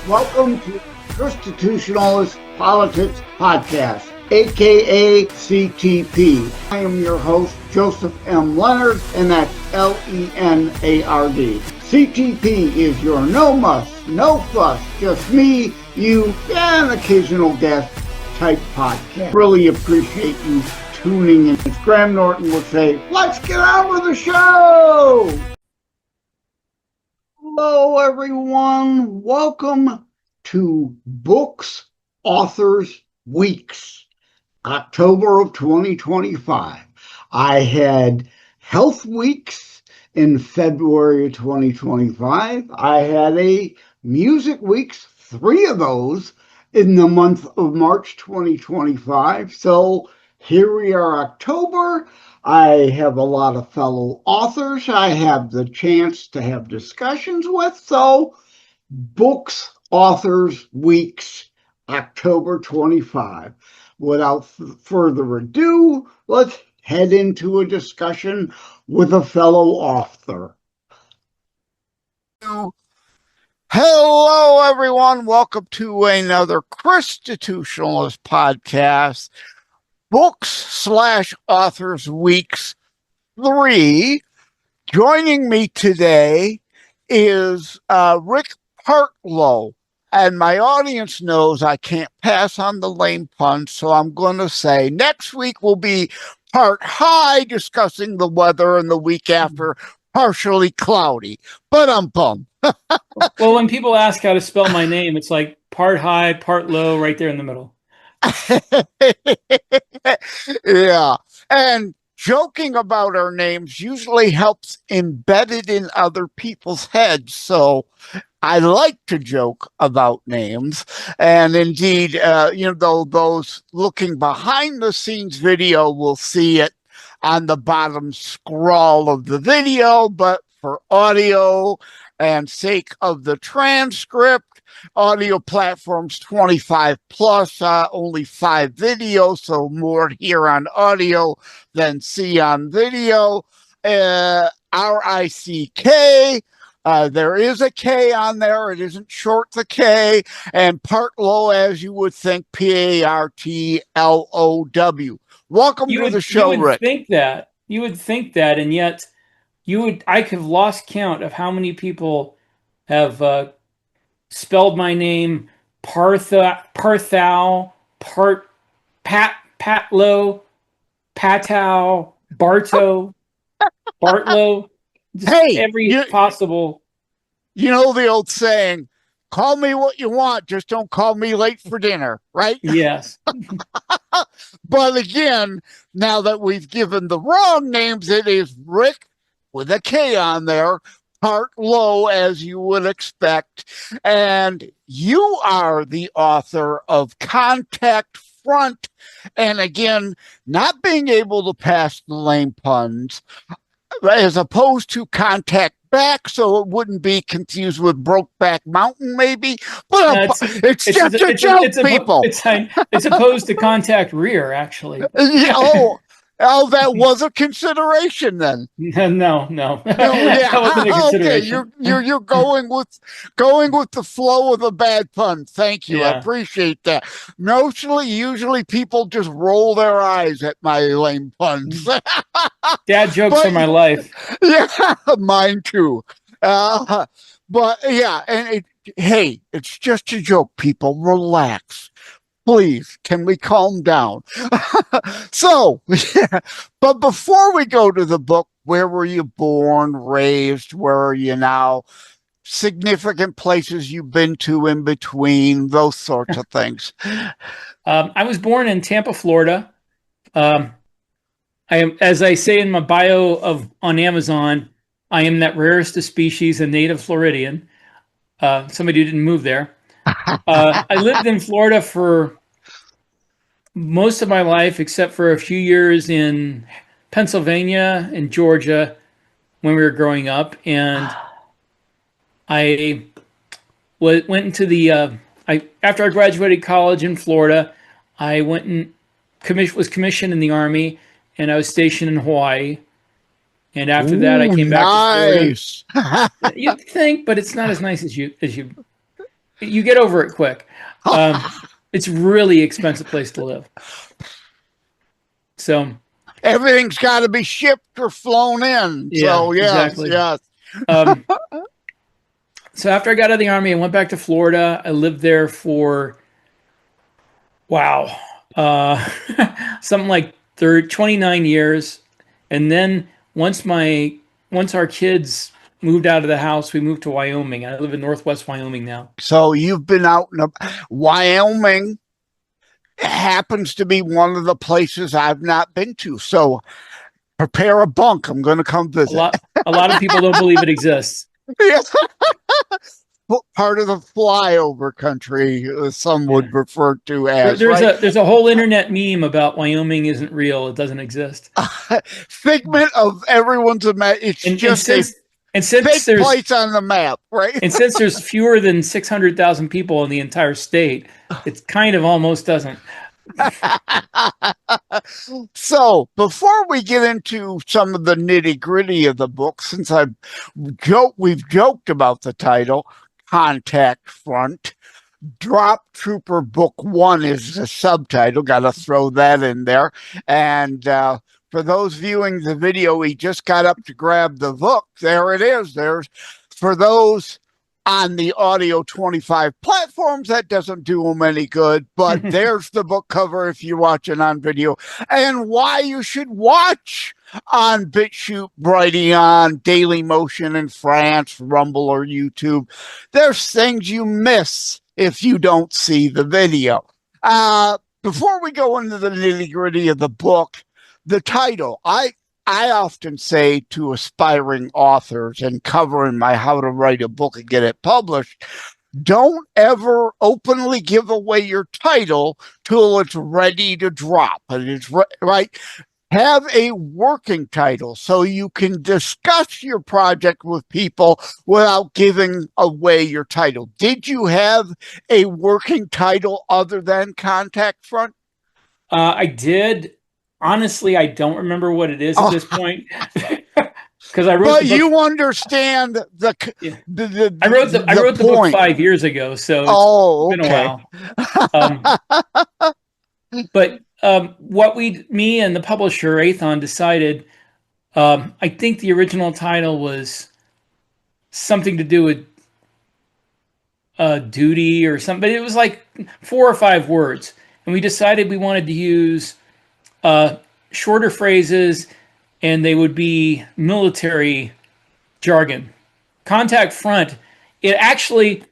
Welcome to Constitutionalist Politics Podcast, aka CTP. I am your host, Joseph M. Leonard, and that's Lenard. CTP is your no muss, no fuss, just me, you, and an occasional guest type podcast. Really appreciate you tuning in. As Graham Norton would say, let's get on with the show! Hello, everyone. Welcome to Books Authors Weeks, October of 2025. I had Health Weeks in February of 2025. I had a Music Weeks, 3 of those in the month of March 2025. So here we are, October. I have a lot of fellow authors I have the chance to have discussions with. So Books Authors Weeks, October 25. Without further ado, let's head into a discussion with a fellow author. Hello, everyone. Welcome to another Constitutionalist podcast, Books/Authors Weeks 3. Joining me today is RickPartlow. And my audience knows I can't pass on the lame puns, so I'm going to say next week will be part high, discussing the weather, and the week after, partially cloudy. But I'm bummed. Well, when people ask how to spell my name, it's like part high, part low, right there in the middle. Yeah. And joking about our names usually helps embed it in other people's heads. So I like to joke about names. And indeed, those looking behind the scenes video will see it on the bottom scroll of the video. But for audio and sake of the transcript, audio platforms 25 plus, only 5 videos, so more here on audio than see on video. RICK. There is a K on there. It isn't short the K. And Partlow, as you would think, PARTLOW. Welcome to the show, Rick. You would think that, and yet I could have lost count of how many people have spelled my name Parthow, Patlow, Patow, Bartlow. Possible. You know the old saying, call me what you want, just don't call me late for dinner, right? Yes. But again, now that we've given the wrong names, it is Rick with a K on there, Partlow, as you would expect. And you are the author of Contact Front. And again, not being able to pass the lame puns, as opposed to Contact Back, so it wouldn't be confused with Brokeback Mountain, maybe. But it's just a joke, people. It's opposed to Contact Rear, actually. Oh, that was a consideration then. No. Yeah. That wasn't a consideration. Okay, you're going with the flow of the bad pun. Thank you. Yeah. I appreciate that. Usually people just roll their eyes at my lame puns. Dad jokes are my life. Yeah, mine too. But yeah, and it's just a joke, people. Relax. Please, can we calm down? So, yeah, but before we go to the book, where were you born, raised? Where are you now? Significant places you've been to in between, those sorts of things. I was born in Tampa, Florida. I am, as I say in my bio on Amazon, I am that rarest of species, a native Floridian. Somebody who didn't move there. I lived in Florida for most of my life, except for a few years in Pennsylvania and Georgia when we were growing up. And I went into after I graduated college in Florida, I went and was commissioned in the Army, and I was stationed in Hawaii. And after that, I came back to Florida. You'd think, but it's not as nice as you You get over it quick. It's really expensive place to live. So everything's got to be shipped or flown in. Yeah, so yes, exactly. yes. So after I got out of the Army, I went back to Florida. I lived there for, wow, something like 29 years. And then once our kids moved out of the house, we moved to Wyoming. I live in Northwest Wyoming now. So you've been out in Wyoming happens to be one of the places I've not been to. So prepare a bunk. I'm going to come visit. A lot of people don't believe it exists. Yeah. Part of the flyover country, some would refer to as. There's a whole internet meme about Wyoming isn't real. It doesn't exist. Figment of everyone's imagination. It's just a fake place on the map, right? And since there's fewer than 600,000 people in the entire state, it kind of almost doesn't. So before we get into some of the nitty-gritty of the book, since we've joked about the title, Contact Front, Drop Trooper Book 1 is the subtitle. Got to throw that in there. And for those viewing the video, we just got up to grab the book. There it is. For those on the Audio 25 platforms, that doesn't do them any good, but there's the book cover if you're watching on video, and why you should watch on BitChute, Brighteon, Dailymotion in France, Rumble, or YouTube. There's things you miss if you don't see the video. Before we go into the nitty-gritty of the book, the title, I often say to aspiring authors and covering my how to write a book and get it published, don't ever openly give away your title till it's ready to drop. And it's right. Have a working title so you can discuss your project with people without giving away your title. Did you have a working title other than Contact Front? I did. Honestly, I don't remember what it is at this point. Because I wrote. But you understand I wrote the book 5 years ago, so it's been a while. But what me and the publisher Athon decided, I think the original title was something to do with duty or something. But it was like 4 or 5 words, and we decided we wanted to use shorter phrases, and they would be military jargon. Contact Front, it actually,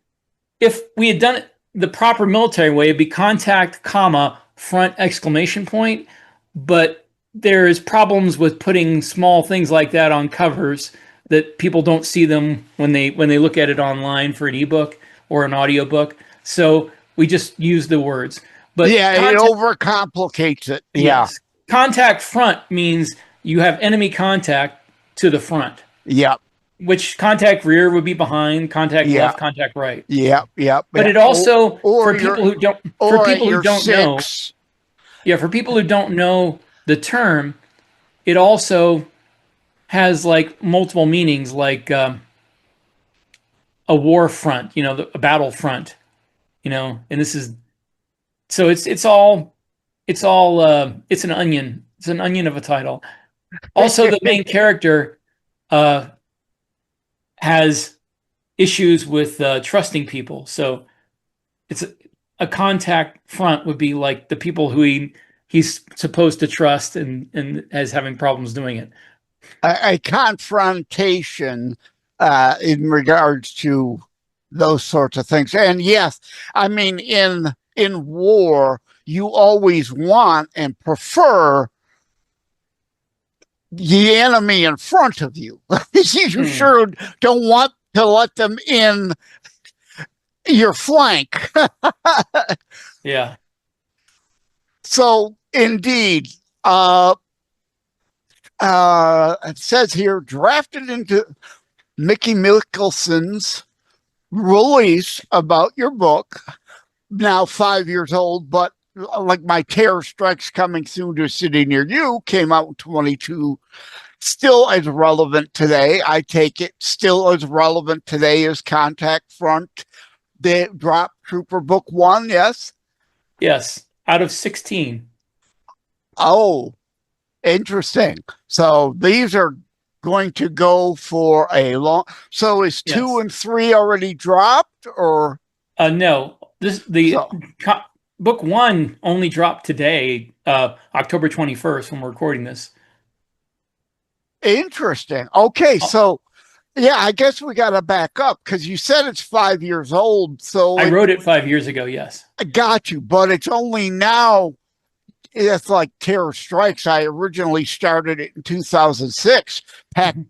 if we had done it the proper military way, it'd be contact, comma, front, exclamation point. But there's problems with putting small things like that on covers that people don't see them when they look at it online for an ebook or an audiobook. So we just use the words. But yeah, it overcomplicates it. Yeah. Yes. Contact Front means you have enemy contact to the front. Yep. Which contact rear would be behind, contact left, contact right. Yep. But it also, for people who don't know, for people who don't know the term, it also has like multiple meanings, like a war front, a battle front, and this is, so it's an onion. It's an onion of a title. Also, the main character has issues with trusting people. So it's a contact front would be like the people who he's supposed to trust and is having problems doing it. A confrontation in regards to those sorts of things. And yes, I mean, in war, you always want and prefer the enemy in front of you. You sure don't want to let them in your flank. Yeah. So indeed, it says here, drafted into Mickey Mickelson's release about your book, now 5 years old, but like my Terror Strikes Coming Soon to a City Near You came out in 22, still as relevant today. I take it still as relevant today as Contact Front. the Drop Trooper book 1, yes? Yes, out of 16. Oh, interesting. So these are going to go for a long. So is 2 Yes. and 3 already dropped, or No, so? book 1 only dropped today, October 21st when we're recording this. Interesting. Okay, Oh, so yeah, I guess we got to back up because you said it's 5 years old. So I wrote it 5 years ago. Yes. I got you, but it's only now. It's like Terror Strikes. I originally started it in 2006,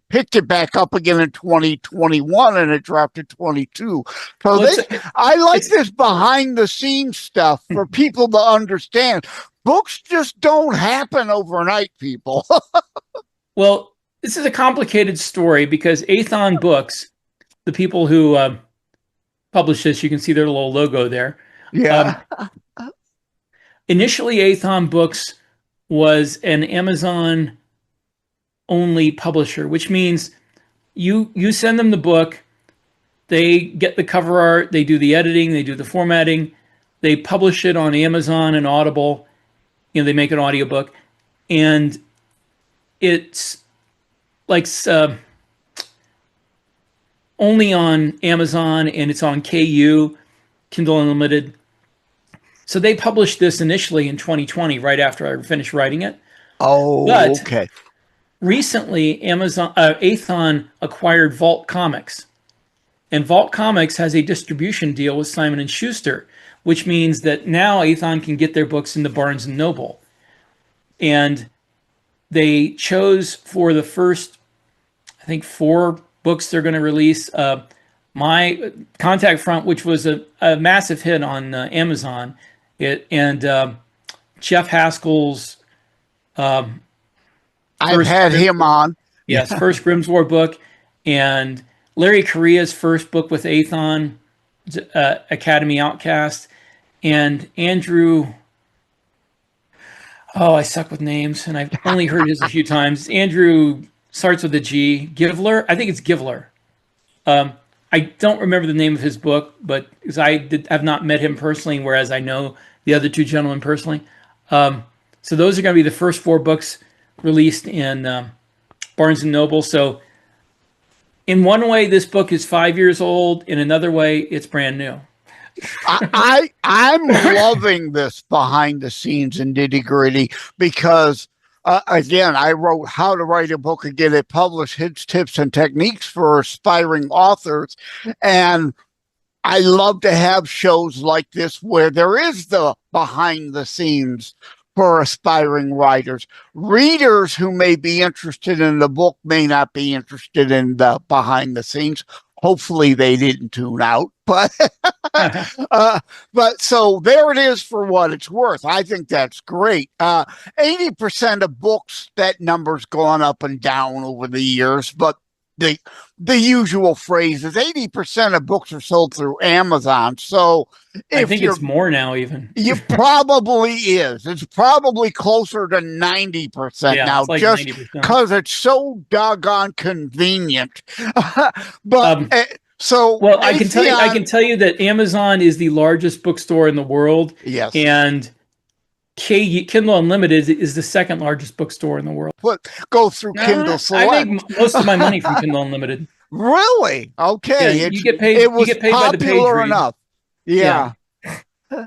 picked it back up again in 2021, and it dropped to 22. So Well, I like it's this behind the scenes stuff for people to understand. Books just don't happen overnight, people. well, this is a complicated story because Athon Books, the people who publish this, you can see their little logo there. Yeah. Initially, Athon Books was an Amazon only publisher, which means you send them the book, they get the cover art, they do the editing, they do the formatting, they publish it on Amazon and Audible, they make an audiobook, and it's like only on Amazon, and it's on KU, Kindle Unlimited. So they published this initially in 2020, right after I finished writing it. Oh, But okay. recently, Athon acquired Vault Comics, and Vault Comics has a distribution deal with Simon & Schuster, which means that now Athon can get their books into Barnes & Noble. And they chose for the first, I think, 4 books they're going to release, my Contact Front, which was a massive hit on Amazon, and Jeff Haskell's I've had him on. Yes, first Grimm's War book, and Larry Correa's first book with Athon, Academy Outcast, and Andrew. Oh, I suck with names, and I've only heard his a few times. Andrew starts with a G. Givler, I think it's Givler. I don't remember the name of his book, but because have not met him personally, whereas I know the other 2 gentlemen personally. So those are going to be the first 4 books released in Barnes & Noble. So in one way, this book is 5 years old. In another way, it's brand new. I'm loving this behind the scenes and nitty gritty because, again, I wrote How to Write a Book and Get It Published, Hints, Tips, and Techniques for Aspiring Authors. And I love to have shows like this where there is the behind the scenes for aspiring writers. Readers who may be interested in the book may not be interested in the behind the scenes. Hopefully they didn't tune out, but so there it is for what it's worth. I think that's great. 80% of books, that number's gone up and down over the years, but the usual phrase is 80% of books are sold through Amazon. So I think it's more now, even. It probably is. It's probably closer to 90% now, like just 90%. because it's so doggone convenient. But so, well, I can tell you that Amazon is the largest bookstore in the world. Yes, and Kindle Unlimited is the second largest bookstore in the world. Go through Kindle Select. I make most of my money from Kindle Unlimited. Really? Okay. Yeah, you get paid. It was you get paid popular by the page read. enough. Yeah. So,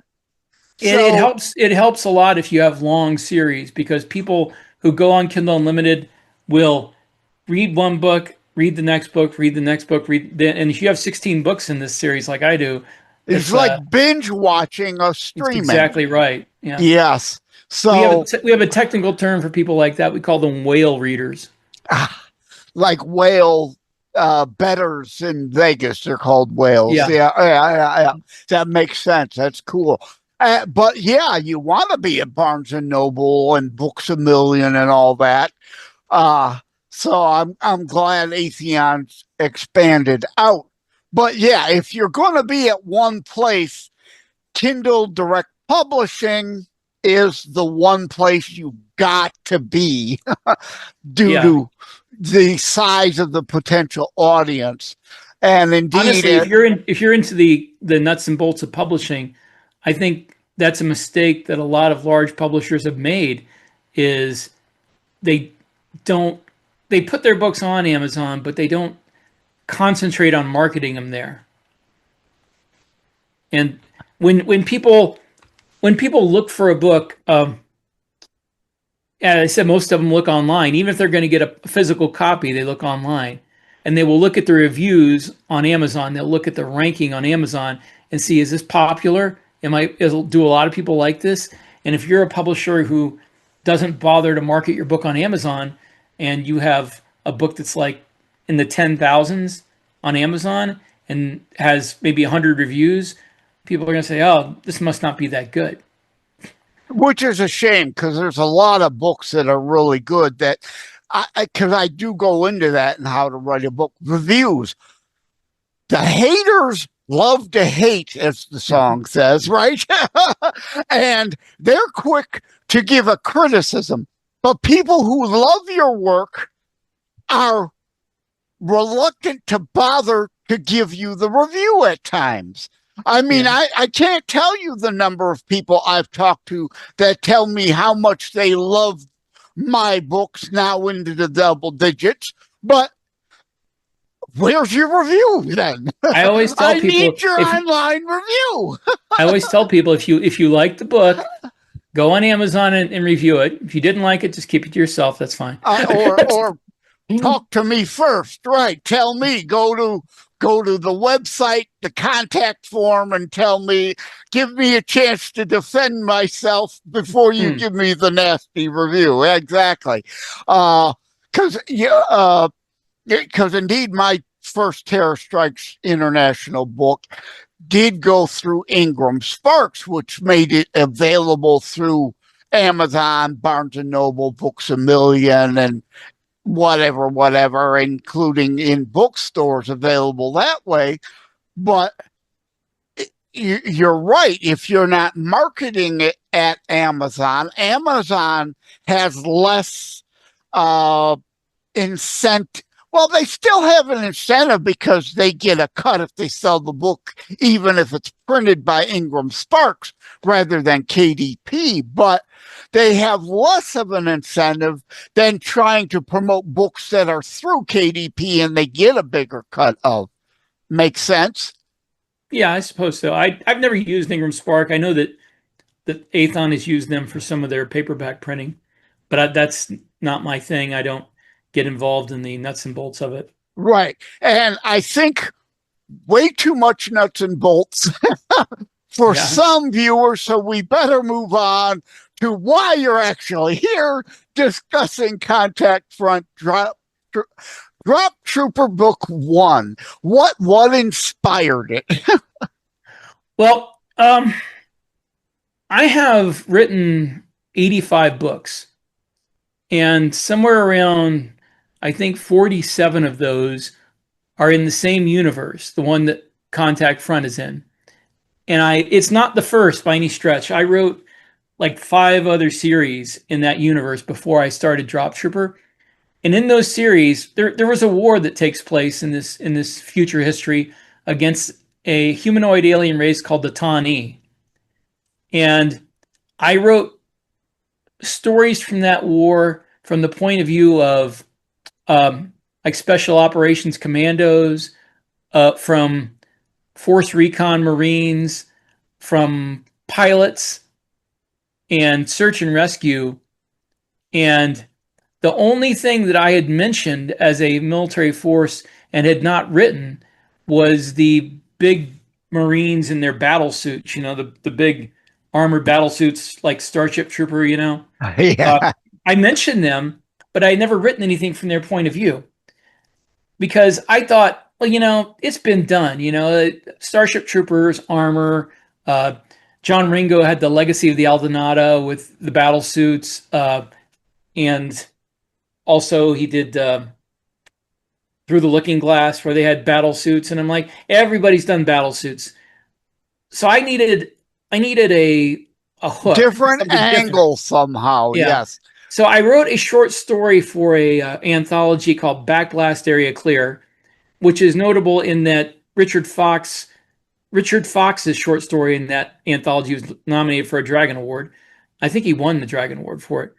it helps. It helps a lot if you have long series, because people who go on Kindle Unlimited will read one book, read the next book, read the next book, and if you have 16 books in this series, like I do, it's like binge watching a streaming. Exactly right. Yeah. Yes. So we have a technical term for people like that. We call them whale readers. Like whale bettors in Vegas. They're called whales. Yeah. That makes sense. That's cool. But yeah, you want to be at Barnes and Noble and Books A Million and all that. So I'm glad Athon's expanded out. But yeah, if you're going to be at one place, Kindle Direct Publishing is the one place you got to be due to the size of the potential audience. And indeed, Honestly, if you're into the nuts and bolts of publishing, I think that's a mistake that a lot of large publishers have made. Is they don't they put their books on Amazon, but they don't concentrate on marketing them there. And when people look for a book, as I said, most of them look online. Even if they're going to get a physical copy, they look online, and they will look at the reviews on Amazon. They'll look at the ranking on Amazon and see, is this popular? Do a lot of people like this? And if you're a publisher who doesn't bother to market your book on Amazon, and you have a book that's like in the 10,000s on Amazon and has maybe 100 reviews, people are going to say, oh, this must not be that good. which is a shame, because there's a lot of books that are really good that because I do go into that and how to write a book. Reviews. The haters love to hate, as the song says, right? And they're quick to give a criticism. But people who love your work are reluctant to bother to give you the review at times. I mean, I can't tell you the number of people I've talked to that tell me how much they love my books, now into the double digits, but where's your review then? I always tell people, need your online review. I always tell people, if you like the book, go on Amazon and review it. If you didn't like it, just keep it to yourself. That's fine. Or talk to me first, right? Tell me, go to the website, the contact form, and give me a chance to defend myself before you give me the nasty review. Exactly. Because indeed my first Terror Strikes International book did go through Ingram Sparks, which made it available through Amazon, Barnes & Noble, Books A Million, and whatever, including in bookstores available that way. But you're right. If you're not marketing it at Amazon, Amazon has less incentive. Well, they still have an incentive because they get a cut if they sell the book, even if it's printed by Ingram Sparks rather than KDP. But they have less of an incentive than trying to promote books that are through KDP and they get a bigger cut of. Makes sense? Yeah, I suppose so. I've never used Ingram Spark. I know that Athon has used them for some of their paperback printing, but that's not my thing. I don't get involved in the nuts and bolts of it. Right. And I think way too much nuts and bolts for some viewers, so we better move on to why you're actually here discussing Contact Front Drop Trooper Book 1. What inspired it? Well, I have written 85 books, and somewhere around, I think 47 of those are in the same universe, the one that Contact Front is in. And it's not the first by any stretch. I wrote like 5 other series in that universe before I started Drop Trooper. And in those series, there was a war that takes place in this future history against a humanoid alien race called the Tawny. And I wrote stories from that war from the point of view of like Special Operations Commandos, from Force Recon Marines, from pilots, and search and rescue. And the only thing that I had mentioned as a military force and had not written was the big Marines in their battle suits, the big armored battle suits like Starship Trooper, Yeah. I mentioned them, but I had never written anything from their point of view, because I thought, well, it's been done. Starship Troopers, armor. John Ringo had the Legacy of the Aldonado with the battle suits, and also he did Through the Looking Glass, where they had battle suits. And I'm like, everybody's done battle suits, so I needed a hook, different angle somehow. Yeah. Yes. So I wrote a short story for a anthology called Backblast Area Clear, which is notable in that Richard Fox's short story in that anthology was nominated for a Dragon Award. I think he won the Dragon Award for it.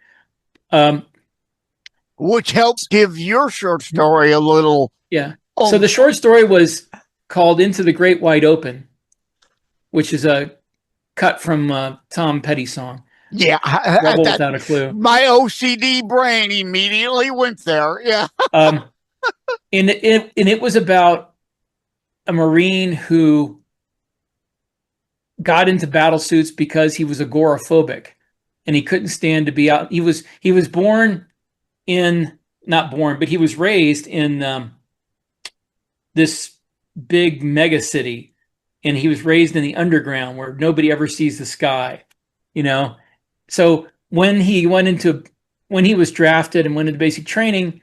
Which helps give your short story a little. Yeah. So the short story was called Into the Great Wide Open, which is a cut from Tom Petty's song. Yeah. Rebel Without a Clue. My OCD brain immediately went there. Yeah. And it was about a Marine who got into battle suits because he was agoraphobic and he couldn't stand to be out. He was he was raised in this big mega city, and he was raised in the underground where nobody ever sees the sky, you know? So when he was drafted and went into basic training,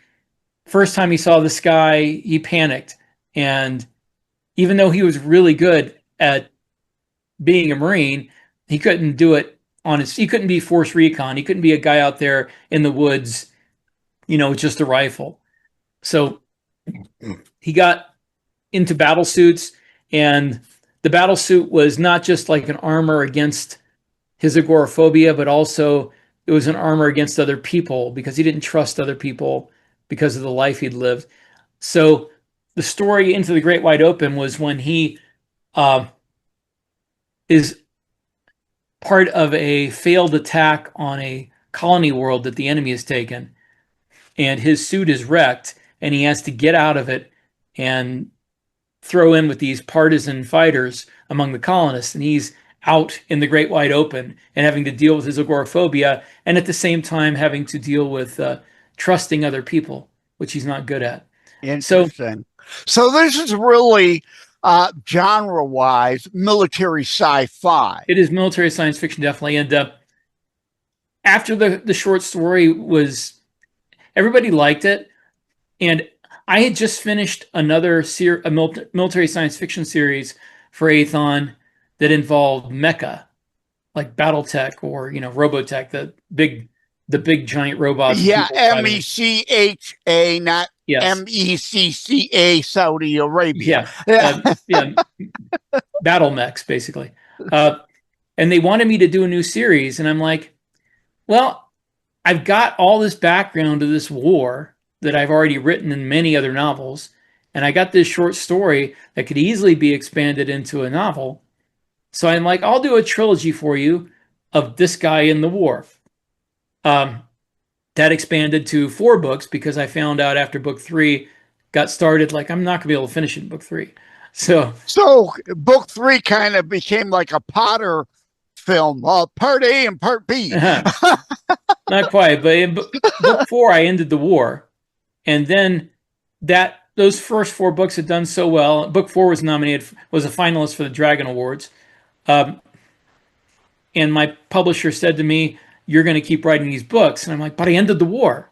first time he saw the sky, he panicked. And even though he was really good at being a Marine, he couldn't do it he couldn't be force recon. He couldn't be a guy out there in the woods, with just a rifle. So he got into battle suits, and the battle suit was not just like an armor against his agoraphobia, but also it was an armor against other people because he didn't trust other people because of the life he'd lived. So the story Into the Great Wide Open was when he is part of a failed attack on a colony world that the enemy has taken, and his suit is wrecked, and he has to get out of it and throw in with these partisan fighters among the colonists, and he's out in the Great Wide Open and having to deal with his agoraphobia, and at the same time having to deal with trusting other people, which he's not good at. Interesting. So this is really genre-wise military sci-fi. It is military science fiction, definitely. And after the short story everybody liked it, and I had just finished another military science fiction series for Aethon that involved mecha, like BattleTech or Robotech, the big giant robots. Yeah, MECHA, not yes. MECCA, Saudi Arabia. Yeah, battle mechs basically. And they wanted me to do a new series, and I'm like, well, I've got all this background to this war that I've already written in many other novels, and I got this short story that could easily be expanded into a novel. So I'm like, I'll do a trilogy for you of this guy in the war. That expanded to 4 books because I found out after book 3 got started, like, I'm not gonna be able to finish it in book 3. So book 3 kind of became like a Potter film, part A and part B. Not quite, but in book 4, I ended the war. And then those first 4 books had done so well. Book 4 was a finalist for the Dragon Awards. And my publisher said to me, you're going to keep writing these books. And I'm like, but I ended the war.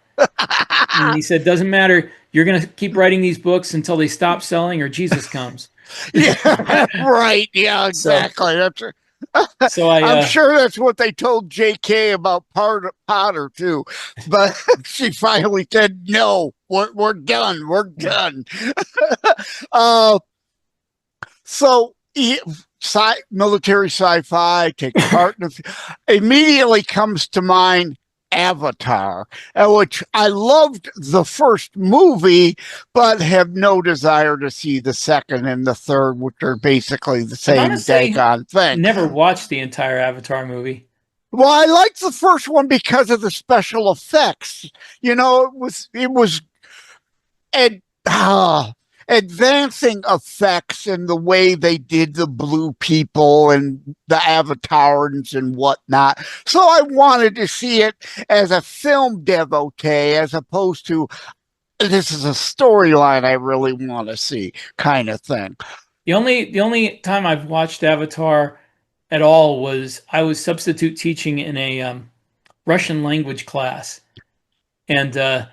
And he said, doesn't matter. You're going to keep writing these books until they stop selling or Jesus comes. Yeah, right. Yeah, exactly. So I'm sure that's what they told JK about Potter too, but she finally said, no, we're done. We're done. So military sci-fi, take part in immediately comes to mind Avatar, which I loved the first movie, but have no desire to see the second and the third, which are basically the same daggone thing. Never watched the entire Avatar movie. Well, I liked the first one because of the special effects. It was advancing effects in the way they did the blue people and the avatars and whatnot. So I wanted to see it as a film devotee as opposed to this is a storyline I really want to see kind of thing. The only time I've watched Avatar at all was I was substitute teaching in a Russian language class, and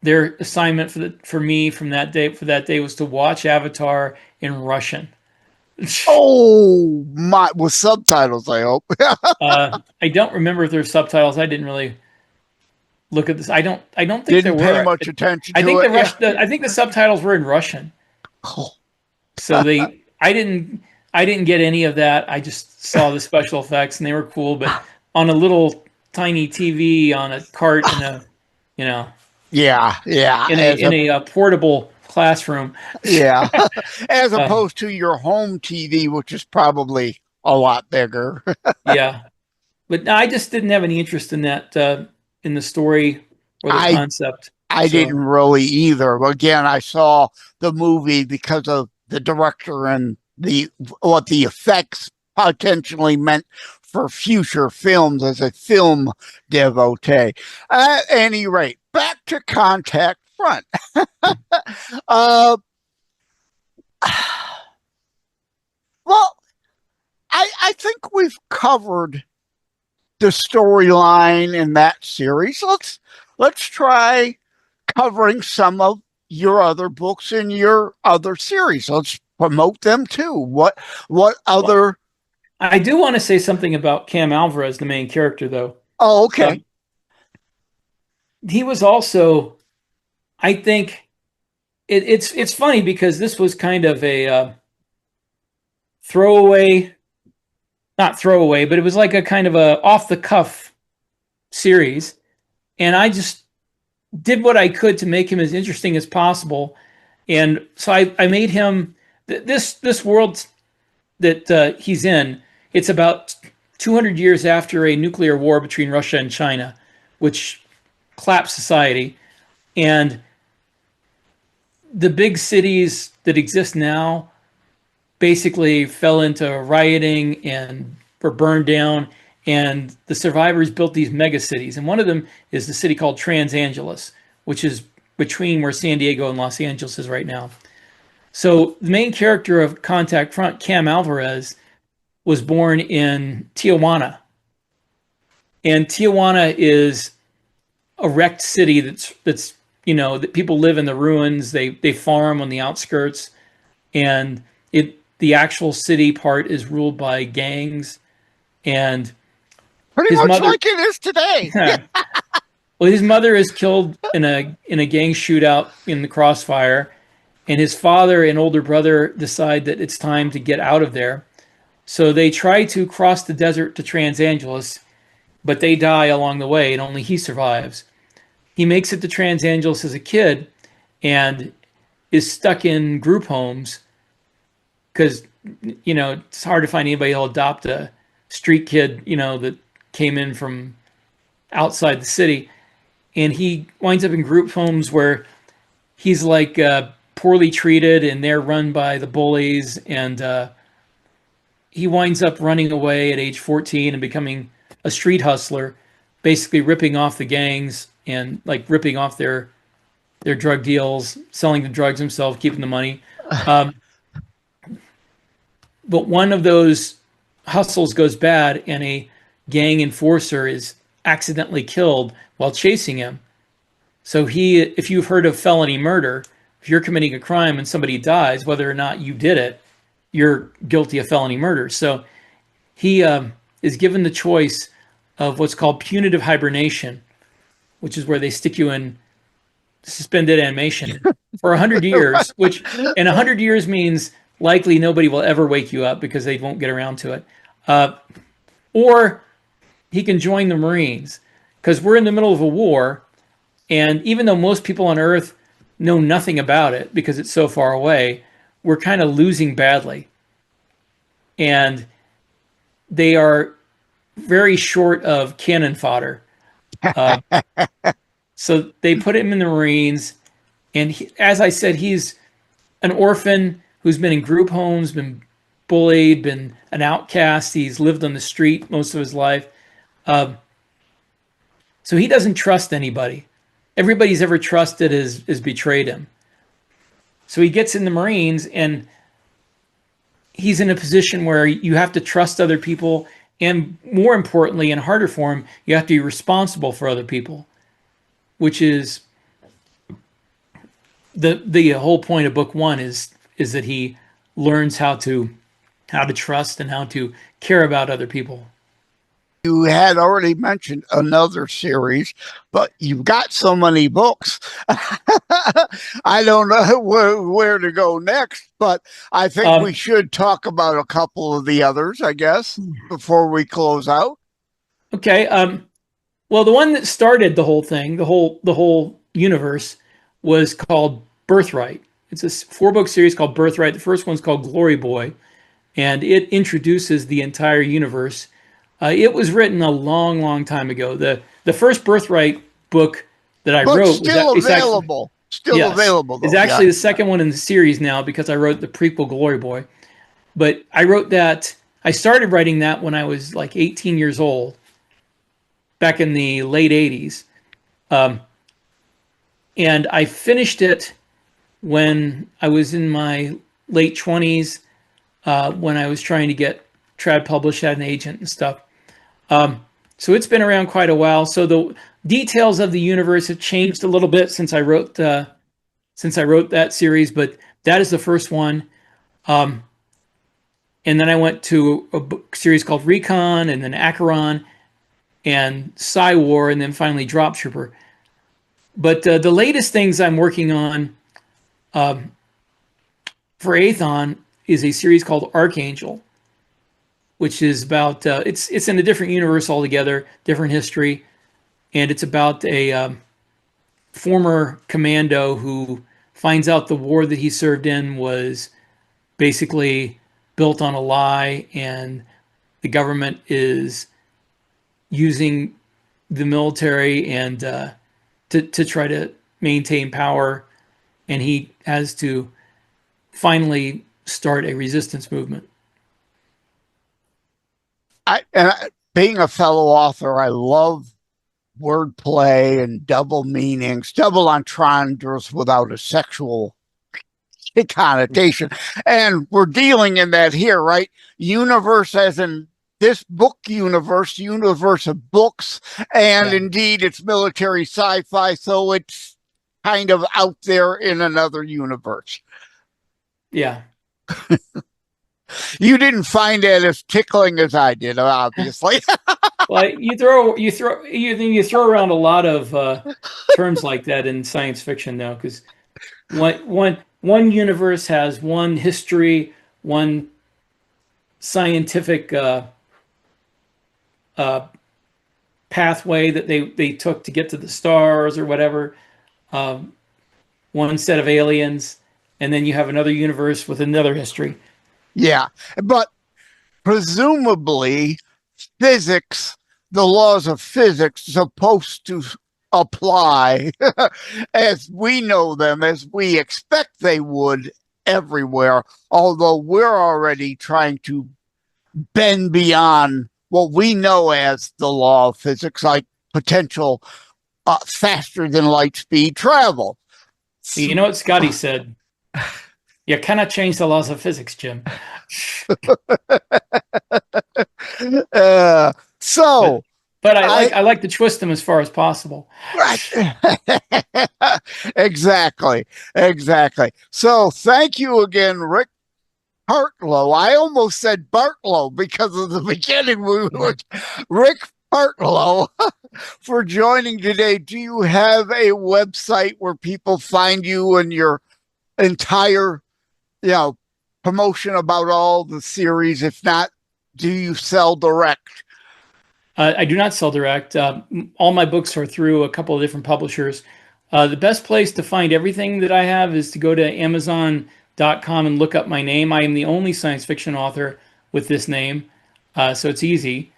their assignment for me for that day was to watch Avatar in Russian. Oh my! With subtitles, I hope. I don't remember if there's subtitles. I didn't really look at this. I don't think Didn't there pay were. much attention I to think it. I think the subtitles were in Russian. Oh. So I didn't get any of that. I just saw the special effects and they were cool, but on a little tiny TV on a cart in a, you know, Yeah, in a portable classroom. yeah, as Uh, opposed to your home TV, which is probably a lot bigger. yeah, but no, I just didn't have any interest in that in the story or the I concept. I So didn't really either. Again, I saw the movie because of the director and the what the effects potentially meant for future films as a film devotee. At any rate, back to Contact Front. uh, well, I think we've covered the storyline in that series. Let's try covering some of your other books in your other series. Let's promote them too. What other? I do want to say something about Cam Alvarez, the main character, though. Oh, okay. He was also, I think, it's funny because this was kind of a throwaway, not throwaway, but it was like a kind of a off the cuff series, and I just did what I could to make him as interesting as possible, and so I made him this world that he's in. It's about 200 years after a nuclear war between Russia and China, which collapsed society, and the big cities that exist now basically fell into rioting and were burned down. And the survivors built these mega cities. And one of them is the city called Los Angeles, which is between where San Diego and Los Angeles is right now. So the main character of Contact Front, Cam Alvarez, was born in Tijuana. And Tijuana is a wrecked city that's that people live in the ruins. They farm on the outskirts, and the actual city part is ruled by gangs. And Pretty much like it is today. well, his mother is killed in a gang shootout in the crossfire, and his father and older brother decide that it's time to get out of there. So they try to cross the desert to Los Angeles, but they die along the way, and only he survives. He makes it to Los Angeles as a kid and is stuck in group homes because, it's hard to find anybody who'll adopt a street kid, that came in from outside the city. And he winds up in group homes where he's like poorly treated and they're run by the bullies. And he winds up running away at age 14 and becoming a street hustler, basically ripping off the gangs and like ripping off their drug deals, selling the drugs himself, keeping the money. But one of those hustles goes bad and a gang enforcer is accidentally killed while chasing him. So if you've heard of felony murder, if you're committing a crime and somebody dies, whether or not you did it, you're guilty of felony murder. So he is given the choice of what's called punitive hibernation, which is where they stick you in suspended animation for 100 years, which in 100 years means likely nobody will ever wake you up because they won't get around to it. Or he can join the Marines because we're in the middle of a war. And even though most people on Earth know nothing about it because it's so far away, we're kind of losing badly. And they are very short of cannon fodder. So they put him in the Marines. And as I said, he's an orphan who's been in group homes, been bullied, been an outcast. He's lived on the street most of his life. So he doesn't trust anybody. Everybody he's ever trusted has betrayed him. So he gets in the Marines and he's in a position where you have to trust other people. And more importantly, and harder for him, you have to be responsible for other people, which is the whole point of book one is that he learns how to trust and how to care about other people. You had already mentioned another series, but you've got so many books. I don't know where to go next, but I think we should talk about a couple of the others, I guess, before we close out. Okay. Well, the one that started the whole thing, the whole universe, was called Birthright. It's a 4-book series called Birthright. The first one's called Glory Boy, and it introduces the entire universe. It was written a long, long time ago. The first Birthright book that I wrote still was available. Still available, though. It's actually the second one in the series now because I wrote the prequel Glory Boy. But I wrote that. I started writing that when I was like 18 years old, back in the late 80s. And I finished it when I was in my late 20s, when I was trying to get trad published, had an agent and stuff. So it's been around quite a while. So the details of the universe have changed a little bit since I wrote that series, but that is the first one. And then I went to a book series called Recon, and then Acheron, and Psy-War, and then finally Drop Trooper. But the latest things I'm working on for Aethon is a series called Archangel, which is about it's in a different universe altogether, different history, and it's about a former commando who finds out the war that he served in was basically built on a lie, and the government is using the military and to try to maintain power, and he has to finally start a resistance movement. Being a fellow author, I love wordplay and double meanings, double entendres without a sexual connotation. And we're dealing in that here, right? Universe as in this book universe of books, and indeed it's military sci-fi, so it's kind of out there in another universe. Yeah. You didn't find that as tickling as I did, obviously. Well, you throw around a lot of terms like that in science fiction now, because one universe has one history, one scientific pathway that they took to get to the stars or whatever, one set of aliens, and then you have another universe with another history. Yeah, but presumably physics, the laws of physics, supposed to apply as we know them, as we expect they would everywhere, although we're already trying to bend beyond what we know as the law of physics, like potential faster than light speed travel. You know what Scotty said? You cannot change the laws of physics, Jim. But I like to twist them as far as possible. Exactly. So thank you again, Rick Partlow. I almost said Bartlow because of the beginning. Rick Partlow, for joining today. Do you have a website where people find you and your entire promotion about all the series? If not, do you sell direct? I do not sell direct. All my books are through a couple of different publishers. The best place to find everything that I have is to go to Amazon.com and look up my name. I am the only science fiction author with this name, so it's easy.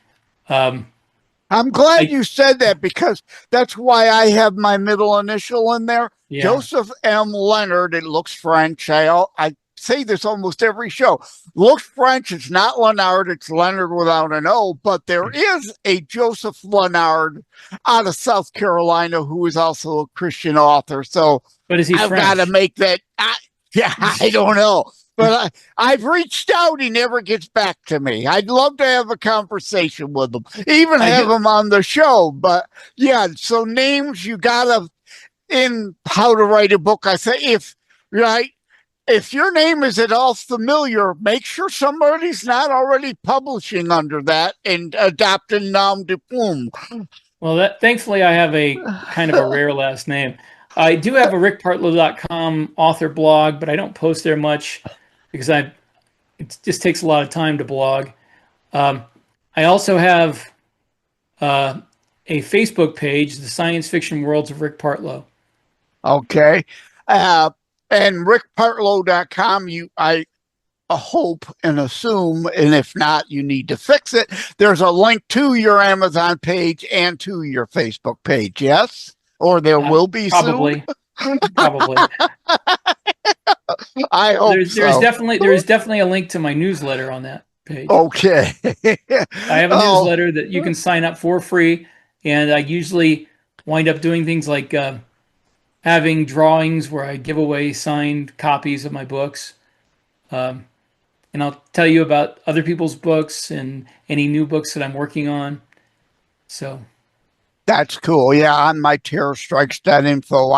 I'm glad you said that, because that's why I have my middle initial in there. Yeah. Joseph M. Leonard. It looks French. I say this almost every show. Looks French. It's not Leonard. It's Leonard without an O. But there is a Joseph Leonard out of South Carolina who is also a Christian author. So, but is he I've French? Got to make that. I don't know. But I've reached out. He never gets back to me. I'd love to have a conversation with him, even have him on the show. But yeah, so names, you got to, in How to Write a Book, I say, if your name is at all familiar, make sure somebody's not already publishing under that and adopting nom de plume. Well, thankfully I have a kind of a rare last name. I do have a RickPartlow.com author blog, but I don't post there much because it just takes a lot of time to blog. I also have a Facebook page, The Science Fiction Worlds of Rick Partlow. Okay. And RickPartlow.com, I hope and assume, and if not, you need to fix it. There's a link to your Amazon page and to your Facebook page, yes? Or there will be probably. Soon? Probably. I hope there's definitely a link to my newsletter on that page. Okay. I have a newsletter that you can sign up for free, and I usually wind up doing things like having drawings where I give away signed copies of my books. And I'll tell you about other people's books and any new books that I'm working on. So that's cool. Yeah, on my terrorstrikes.info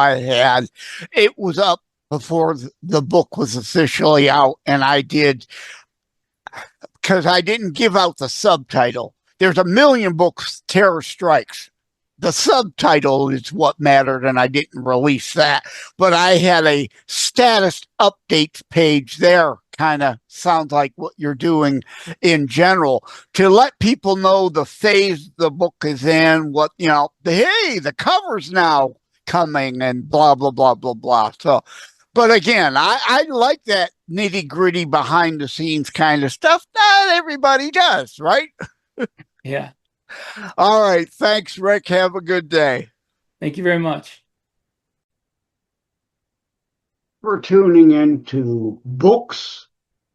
it was up before the book was officially out, and I did, because I didn't give out the subtitle. There's 1 million books, Terror Strikes. The subtitle is what mattered, and I didn't release that. But I had a status updates page there. Kind of sounds like what you're doing in general, to let people know the phase the book is in, what, hey, the cover's now coming, and blah, blah, blah, blah, blah. So, but again, I like that nitty-gritty behind the scenes kind of stuff. Not everybody does, right? Yeah. All right. Thanks, Rick. Have a good day. Thank you very much for tuning in to Books.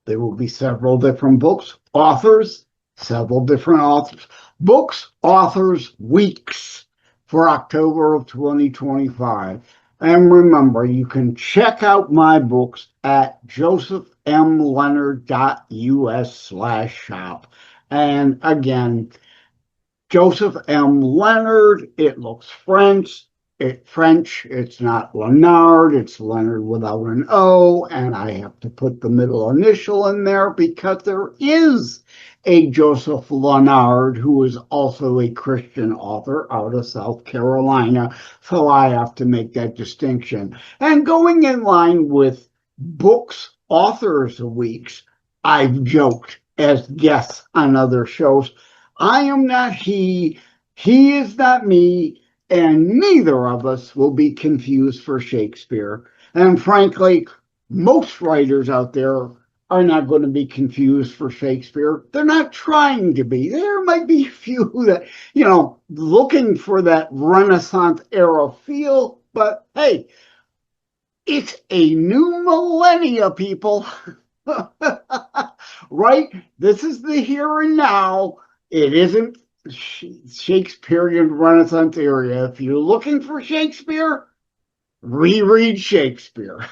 There will be several different books, authors, several different authors. Books, Authors, Weeks for October of 2025. And remember, you can check out my books at josephmleonard.us/shop. And again, Joseph M. Leonard, it looks French. It's not Leonard, it's Leonard without an O, and I have to put the middle initial in there because there is a Joseph Leonard who is also a Christian author out of South Carolina, so I have to make that distinction. And going in line with Books, Authors Weeks, I've joked as guests on other shows, I am not he is not me, and neither of us will be confused for Shakespeare. And frankly, most writers out there are not going to be confused for Shakespeare. They're not trying to be. There might be a few that, looking for that Renaissance era feel, but hey, it's a new millennia, people. Right? This is the here and now. It isn't Shakespearean Renaissance area. If you're looking for Shakespeare, reread Shakespeare.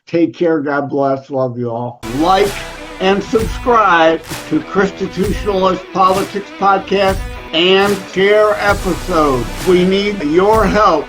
Take care. God bless. Love you all. Like and subscribe to Constitutionalist Politics Podcast and share episodes. We need your help.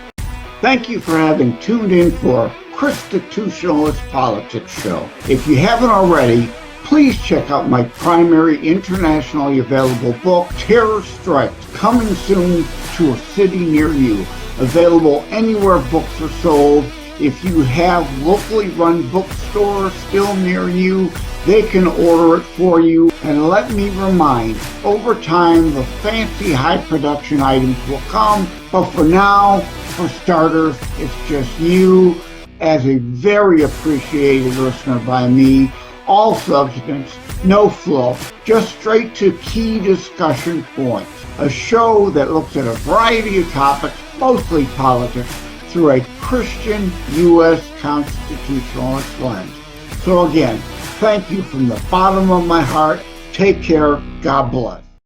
Thank you for having tuned in for Constitutionalist Politics Show. If you haven't already, please check out my primary internationally available book, Terror Strikes, coming soon to a city near you. Available anywhere books are sold. If you have locally run bookstores still near you, they can order it for you. And let me remind, over time, the fancy high production items will come. But for now, for starters, it's just you as a very appreciated listener by me. All substance, no fluff, just straight to key discussion points. A show that looks at a variety of topics, mostly politics, through a Christian U.S. constitutionalist lens. So again, thank you from the bottom of my heart. Take care. God bless.